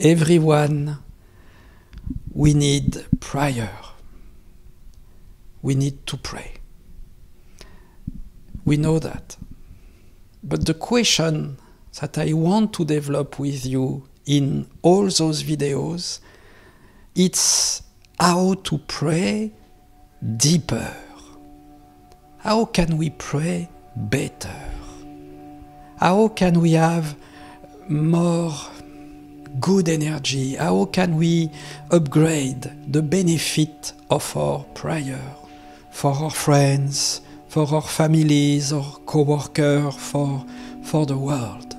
Everyone, we need prayer. We need to pray. We know that. But the question that I want to develop with you in all those videos, it's how to pray deeper. How can we pray better? How can we have more good energy? How can we upgrade the benefit of our prayer for our friends, for our families, our co-workers, for the world?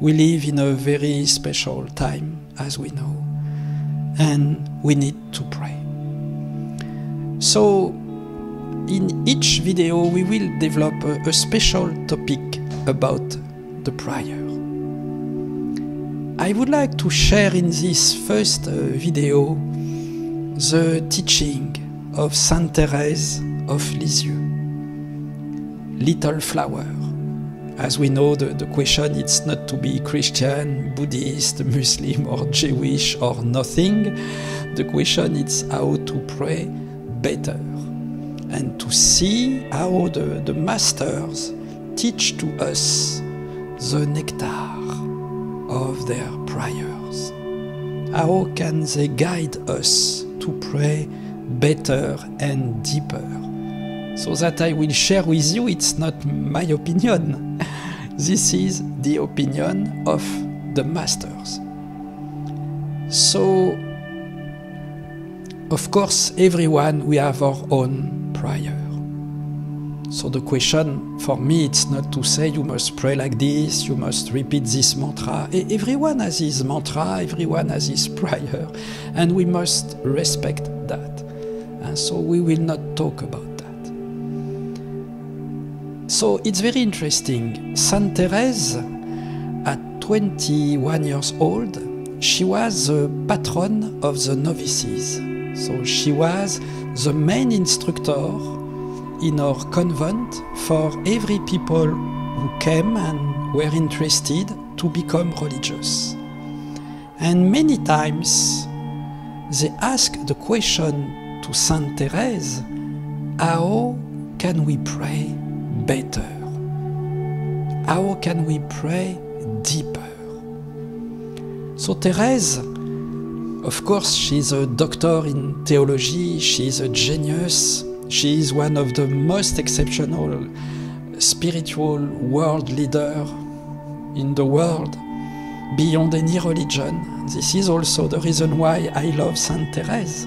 We live in a very special time, as we know, and we need to pray. So, in each video we will develop a special topic about the prayer. I would like to share in this first video the teaching of Sainte Thérèse of Lisieux, Little Flower. As we know, the question is not to be Christian, Buddhist, Muslim or Jewish or nothing. The question is how to pray better and to see how the masters teach to us the nectar of their prayers. How can they guide us to pray better and deeper? So that I will share with you, it's not my opinion. This is the opinion of the masters. So, of course, everyone, we have our own prayer. So the question for me, it's not to say you must pray like this, you must repeat this mantra. Everyone has his mantra, everyone has his prayer, and we must respect that. And so we will not talk about that. So it's very interesting. Sainte Thérèse, at 21 years old, she was the patron of the novices. So she was the main instructor in our convent for every people who came and were interested to become religious. And many times they asked the question to Sainte Thérèse, how can we pray better? How can we pray deeper? So Thérèse, of course, she's a doctor in theology, she's a genius, she is one of the most exceptional spiritual world leaders in the world, beyond any religion. This is also the reason why I love Sainte Thérèse.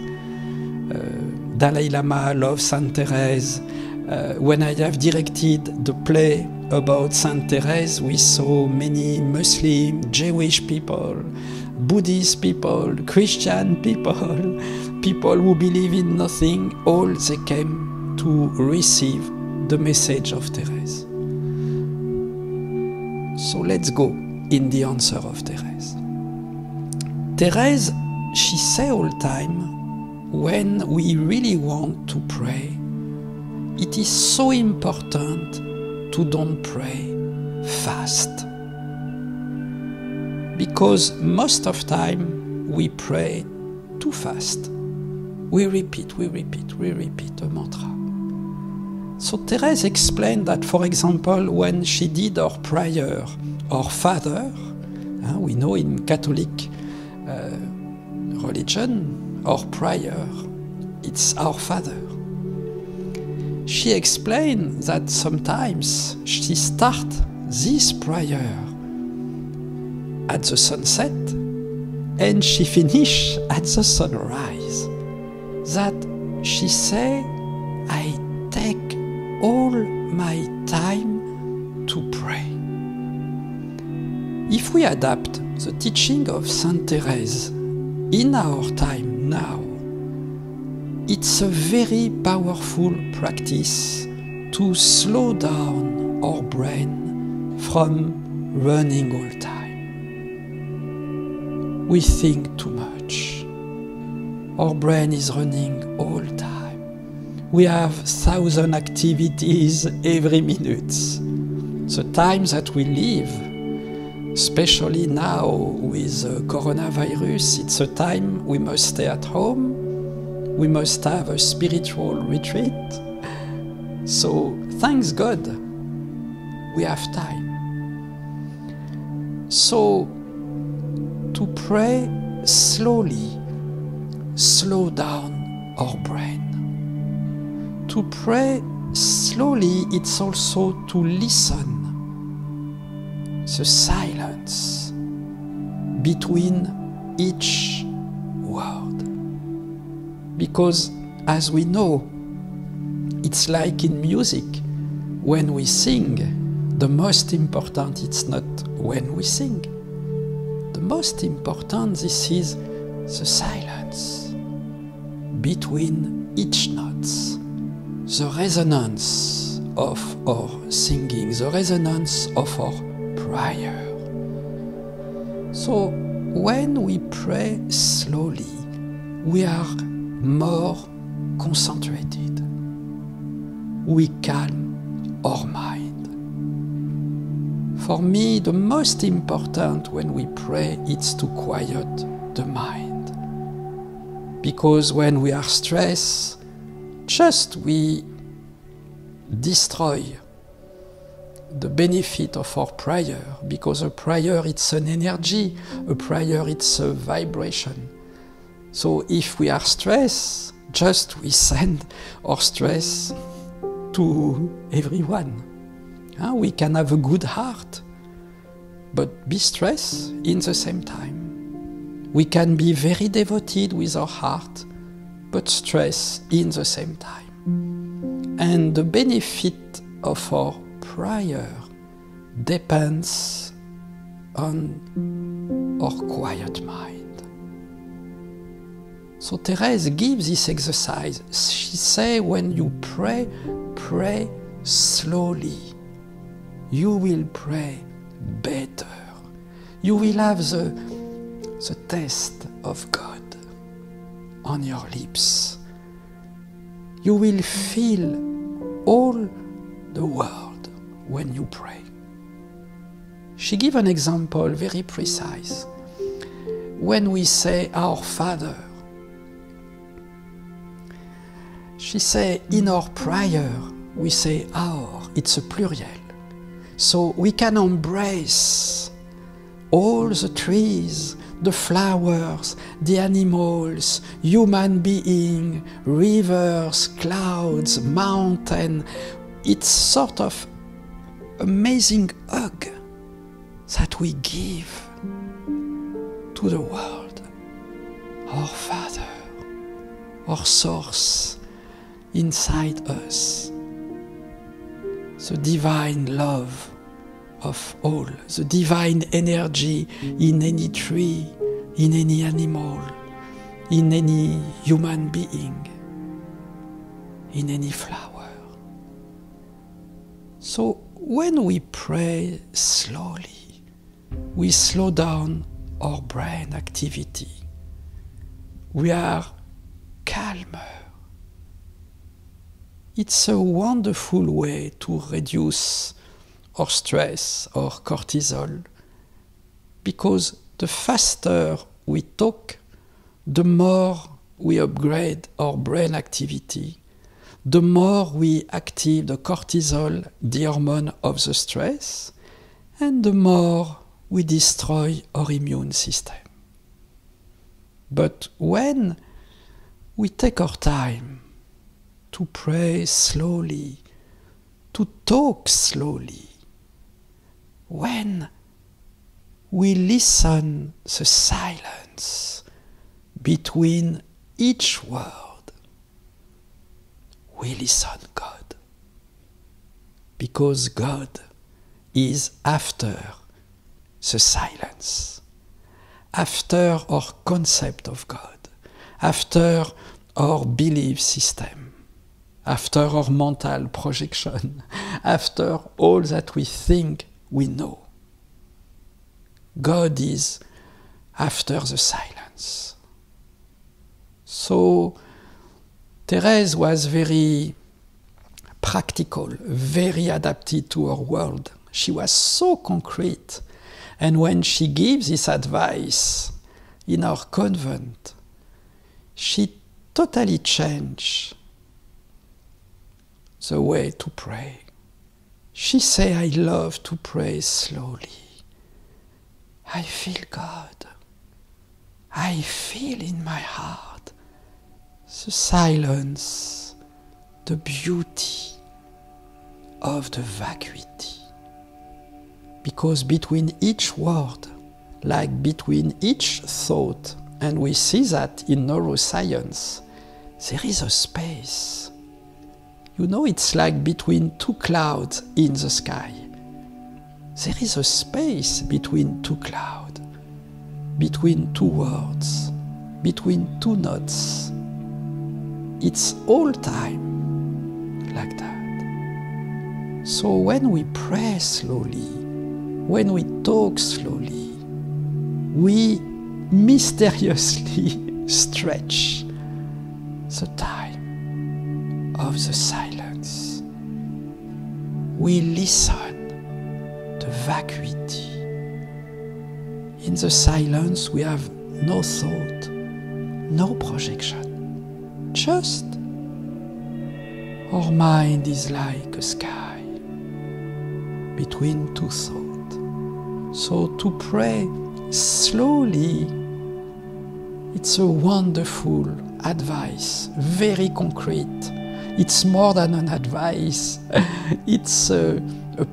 Dalai Lama loves Sainte Thérèse. When I have directed the play about Sainte Thérèse, we saw many Muslim, Jewish people, Buddhist people, Christian people, people who believe in nothing, all they came to receive the message of Thérèse. So let's go in the answer of Thérèse. Thérèse, she say all time, when we really want to pray, it is so important to don't pray fast. Because most of time we pray too fast. We repeat a mantra. So Thérèse explained that, for example, when she did her prayer, our Father, we know in Catholic religion, our prayer, it's our Father. She explained that sometimes she starts this prayer at the sunset and she finishes at the sunrise. That she say, I take all my time to pray. If we adapt the teaching of Sainte Thérèse in our time now, it's a very powerful practice to slow down our brain from running all time. We think too much. Our brain is running all time. We have 1,000 activities every minute. The time that we live, especially now with coronavirus, it's a time we must stay at home, we must have a spiritual retreat. So thanks God, we have time. So to pray slowly, slow down our brain. To pray slowly, it's also to listen the silence between each word. Because as we know, it's like in music, when we sing, the most important it's not when we sing. The most important, this is the silence between each note, the resonance of our singing, the resonance of our prayer. So when we pray slowly, we are more concentrated. We calm our mind. For me, the most important when we pray is to quiet the mind. Because when we are stressed, we destroy the benefit of our prayer, because a prayer, it's an energy, a prayer, it's a vibration. So if we are stressed, we send our stress to everyone. We can have a good heart, but be stressed in the same time. We can be very devoted with our heart, but stress in the same time. And the benefit of our prayer depends on our quiet mind. So Therese gives this exercise. She says, when you pray, pray slowly. You will pray better. You will have the taste of God on your lips. You will feel all the world when you pray. She gives an example very precise. When we say Our Father, she says in our prayer we say our, it's a plural. So we can embrace all the trees, the flowers, the animals, human beings, rivers, clouds, mountains. It's sort of amazing hug that we give to the world. Our Father, our source inside us. The divine love of all, the divine energy in any tree, in any animal, in any human being, in any flower. So when we pray slowly, we slow down our brain activity. We are calmer. It's a wonderful way to reduce our stress or cortisol, because the faster we talk, the more we upgrade our brain activity, the more we active the cortisol, the hormone of the stress, and the more we destroy our immune system. But when we take our time to pray slowly, to talk slowly, when we listen the silence between each word, we listen God. Because God is after the silence, after our concept of God, after our belief system, after our mental projection, after all that we think we know. God is after the silence. So Therese was very practical, very adapted to her world. She was so concrete And when she gives this advice in our convent, she totally changed the way to pray. She say, I love to pray slowly. I feel God. I feel in my heart the silence, the beauty of the vacuity. Because between each word, like between each thought, and we see that in neuroscience, there is a space. You know, it's like between two clouds in the sky. There is a space between two clouds, between two words, between two notes. It's all time like that. So when we pray slowly, when we talk slowly, we mysteriously stretch the time of the silence. We listen to vacuity. In the silence we have no thought, no projection, just our mind is like a sky between two thoughts. So to pray slowly, it's a wonderful advice, very concrete. It's more than an advice, it's a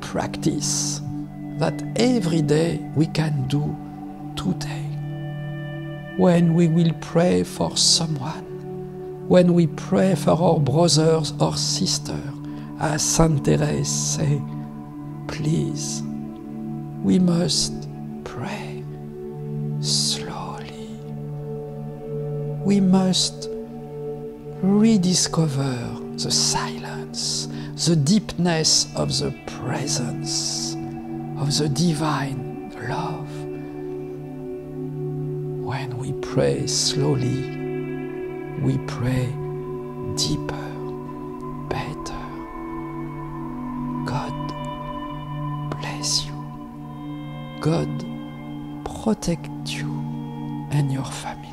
practice that every day we can do today. When we will pray for someone, when we pray for our brothers or sisters, as Saint Therese say, please, we must pray slowly. We must rediscover the silence, the deepness of the presence of the divine love. When we pray slowly, we pray deeper, better. God bless you. God protect you and your family.